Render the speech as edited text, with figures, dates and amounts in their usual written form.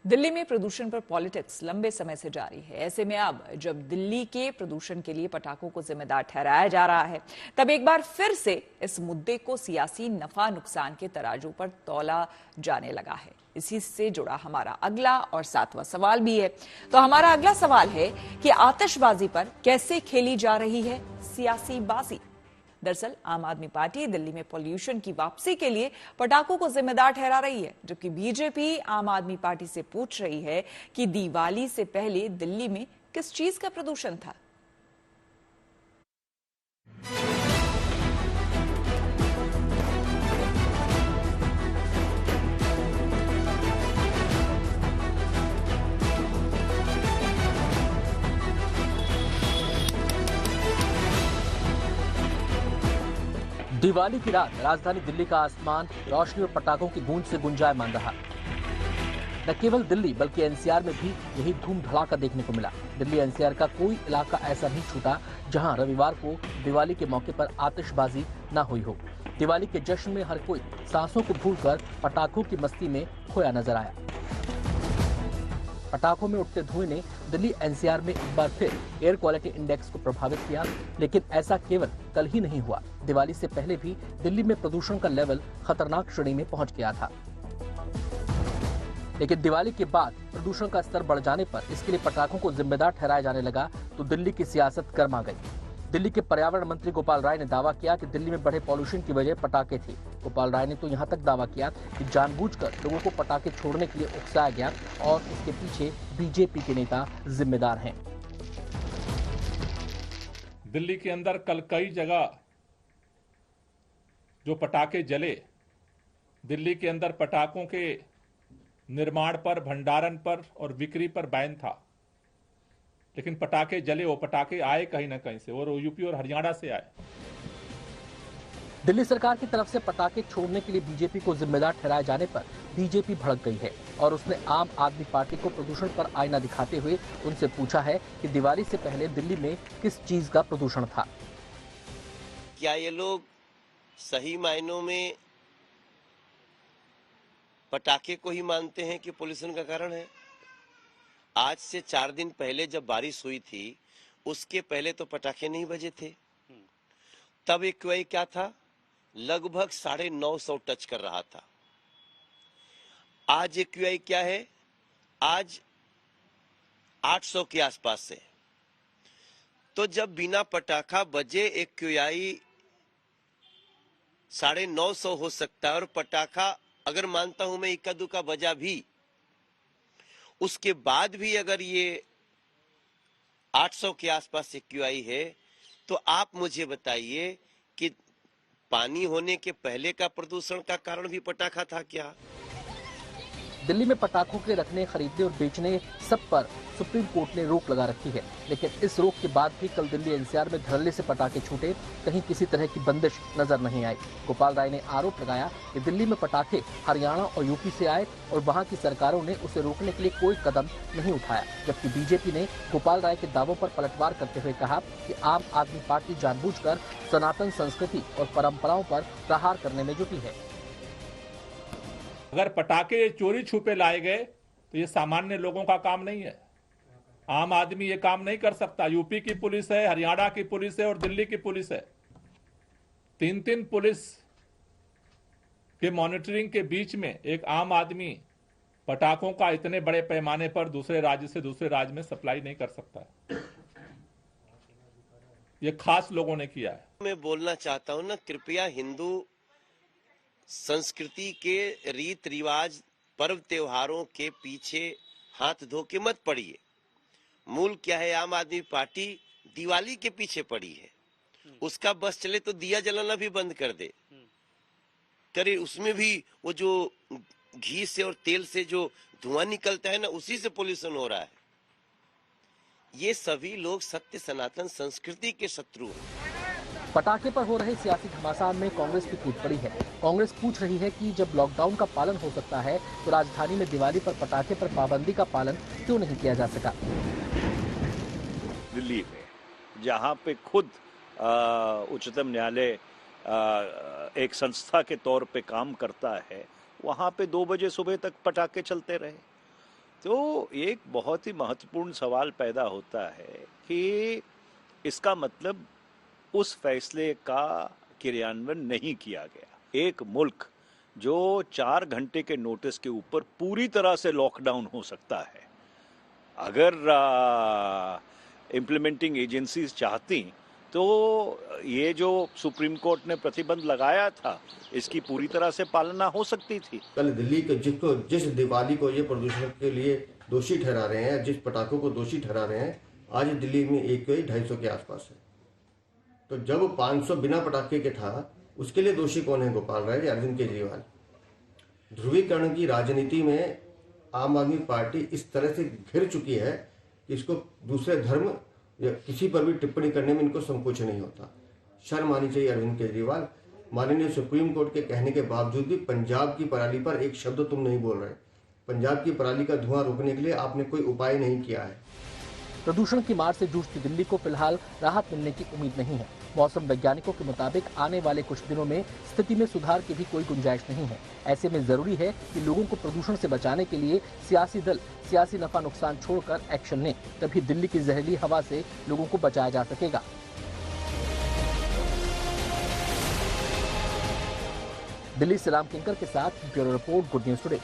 दिल्ली में प्रदूषण पर पॉलिटिक्स लंबे समय से जारी है। ऐसे में अब जब दिल्ली के प्रदूषण के लिए पटाखों को जिम्मेदार ठहराया जा रहा है, तब एक बार फिर से इस मुद्दे को सियासी नफा नुकसान के तराजू पर तौला जाने लगा है। इसी से जुड़ा हमारा अगला और 7वां सवाल भी है। तो हमारा अगला सवाल है कि आतिशबाजी पर कैसे खेली जा रही है सियासी बाजी। दरअसल आम आदमी पार्टी दिल्ली में पॉल्यूशन की वापसी के लिए पटाखों को जिम्मेदार ठहरा रही है, जबकि बीजेपी आम आदमी पार्टी से पूछ रही है कि दिवाली से पहले दिल्ली में किस चीज का प्रदूषण था। दिवाली की रात राजधानी दिल्ली का आसमान रोशनी और पटाखों की गूंज से गुंजायमान रहा। न केवल दिल्ली बल्कि एनसीआर में भी यही धूम धड़ाका देखने को मिला। दिल्ली एनसीआर का कोई इलाका ऐसा नहीं छूटा जहां रविवार को दिवाली के मौके पर आतिशबाजी न हुई हो। दिवाली के जश्न में हर कोई सांसों को भूलकर पटाखों की मस्ती में खोया नजर आया। पटाखों में उठते धुएं ने दिल्ली एनसीआर में एक बार फिर एयर क्वालिटी इंडेक्स को प्रभावित किया, लेकिन ऐसा केवल कल ही नहीं हुआ। दिवाली से पहले भी दिल्ली में प्रदूषण का लेवल खतरनाक श्रेणी में पहुंच गया था, लेकिन दिवाली के बाद प्रदूषण का स्तर बढ़ जाने पर इसके लिए पटाखों को जिम्मेदार ठहराया जाने लगा तो दिल्ली की सियासत गर्मा गई। दिल्ली के पर्यावरण मंत्री गोपाल राय ने दावा किया कि दिल्ली में बढ़े पॉल्यूशन की वजह पटाखे थे। गोपाल राय ने तो यहां तक दावा किया कि जानबूझकर लोगों को पटाखे छोड़ने के लिए उकसाया गया और इसके पीछे बीजेपी के नेता जिम्मेदार हैं। दिल्ली के अंदर कल कई जगह जो पटाखे जले, दिल्ली के अंदर पटाखों के निर्माण पर, भंडारण पर और बिक्री पर बैन था, लेकिन पटाखे जले। वो पटाखे आए कहीं ना कहीं से, और यूपी और हरियाणा से आए। दिल्ली सरकार की तरफ से पटाखे छोड़ने के लिए बीजेपी को जिम्मेदार ठहराए जाने पर बीजेपी भड़क गई है और उसने आम आदमी पार्टी को प्रदूषण पर आईना दिखाते हुए उनसे पूछा है कि दिवाली से पहले दिल्ली में किस चीज का प्रदूषण था। क्या ये लोग सही मायनों में पटाखे को ही मानते हैं कि पोल्यूशन का कारण है? आज से 4 दिन पहले जब बारिश हुई थी, उसके पहले तो पटाखे नहीं बजे थे। तब एक्यूआई क्या था? लगभग 950 टच कर रहा था। आज एक्यूआई क्या है? आज 800 के आसपास है। तो जब बिना पटाखा बजे एक्यूआई 950 हो सकता है, और पटाखा अगर मानता हूं मैं इक्का दुक्का बजा भी, उसके बाद भी अगर ये 800 के आसपास एक्यूआई है, तो आप मुझे बताइए कि पानी होने के पहले का प्रदूषण का कारण भी पटाखा था क्या? दिल्ली में पटाखों के रखने, खरीदने और बेचने सब पर सुप्रीम कोर्ट ने रोक लगा रखी है, लेकिन इस रोक के बाद भी कल दिल्ली एनसीआर में धड़ल्ले से पटाखे छूटे, कहीं किसी तरह की बंदिश नजर नहीं आई। गोपाल राय ने आरोप लगाया कि दिल्ली में पटाखे हरियाणा और यूपी से आए और वहां की सरकारों ने उसे रोकने के लिए कोई कदम नहीं उठाया, जबकि बीजेपी ने गोपाल राय के दावों पर पलटवार करते हुए कहा कि आम आदमी पार्टी जानबूझकर सनातन संस्कृति और परंपराओं पर प्रहार करने में जुटी है। अगर पटाखे चोरी छुपे लाए गए तो ये सामान्य लोगों का काम नहीं है। आम आदमी ये काम नहीं कर सकता। यूपी की पुलिस है, हरियाणा की पुलिस है और दिल्ली की पुलिस है। 3-3 पुलिस के मॉनिटरिंग के बीच में एक आम आदमी पटाखों का इतने बड़े पैमाने पर दूसरे राज्य से दूसरे राज्य में सप्लाई नहीं कर सकता। ये खास लोगों ने किया है। मैं बोलना चाहता हूं ना, कृपया हिंदू संस्कृति के रीत रिवाज, पर्व त्योहारों के पीछे हाथ धो के मत पड़िए। मूल क्या है? आम आदमी पार्टी दिवाली के पीछे पड़ी है। उसका बस चले तो दिया जलाना भी बंद कर दे, करे उसमें भी वो जो घी से और तेल से जो धुआं निकलता है ना, उसी से पोल्यूशन हो रहा है। ये सभी लोग सत्य सनातन संस्कृति के शत्रु हैं। पटाखे पर हो रहे सियासी घमासान में कांग्रेस भी कूद पड़ी है। कांग्रेस पूछ रही है कि जब लॉकडाउन का पालन हो सकता है तो राजधानी में दिवाली पर पटाखे पर पाबंदी का पालन क्यों नहीं किया जा सका। दिल्ली में जहां पे खुद उच्चतम न्यायालय एक संस्था के तौर पे काम करता है, वहां पे 2 बजे सुबह तक पटाखे चलते रहे। तो एक बहुत ही महत्वपूर्ण सवाल पैदा होता है कि इसका मतलब उस फैसले का क्रियान्वयन नहीं किया गया। एक मुल्क जो 4 घंटे के नोटिस के ऊपर पूरी तरह से लॉकडाउन हो सकता है, अगर इम्प्लीमेंटिंग एजेंसीज चाहती तो ये जो सुप्रीम कोर्ट ने प्रतिबंध लगाया था इसकी पूरी तरह से पालना हो सकती थी। कल दिल्ली के जिस दिवाली को ये प्रदूषण के लिए दोषी ठहरा रहे हैं, जिस पटाखों को दोषी ठहरा रहे हैं, आज दिल्ली में 250 के आसपास है। तो जब 500 बिना पटाखे के था, उसके लिए दोषी कौन है? गोपाल राय या अरविंद केजरीवाल? ध्रुवीकरण की राजनीति में आम आदमी पार्टी इस तरह से घिर चुकी है कि इसको दूसरे धर्म या किसी पर भी टिप्पणी करने में इनको संकोच नहीं होता। शर्म आनी चाहिए अरविंद केजरीवाल। माननीय सुप्रीम कोर्ट के कहने के बावजूद भी पंजाब की पराली पर एक शब्द तुम नहीं बोल रहे। पंजाब की पराली का धुआं रोकने के लिए आपने कोई उपाय नहीं किया है। प्रदूषण की मार से जूझती दिल्ली को फिलहाल राहत मिलने की उम्मीद नहीं है। मौसम वैज्ञानिकों के मुताबिक आने वाले कुछ दिनों में स्थिति में सुधार की भी कोई गुंजाइश नहीं है। ऐसे में जरूरी है कि लोगों को प्रदूषण से बचाने के लिए सियासी दल सियासी नफा नुकसान छोड़कर एक्शन लें, तभी दिल्ली की जहरीली हवा से लोगों को बचाया जा सकेगा। दिल्ली से राम किंकर के साथ bureau report, good news today.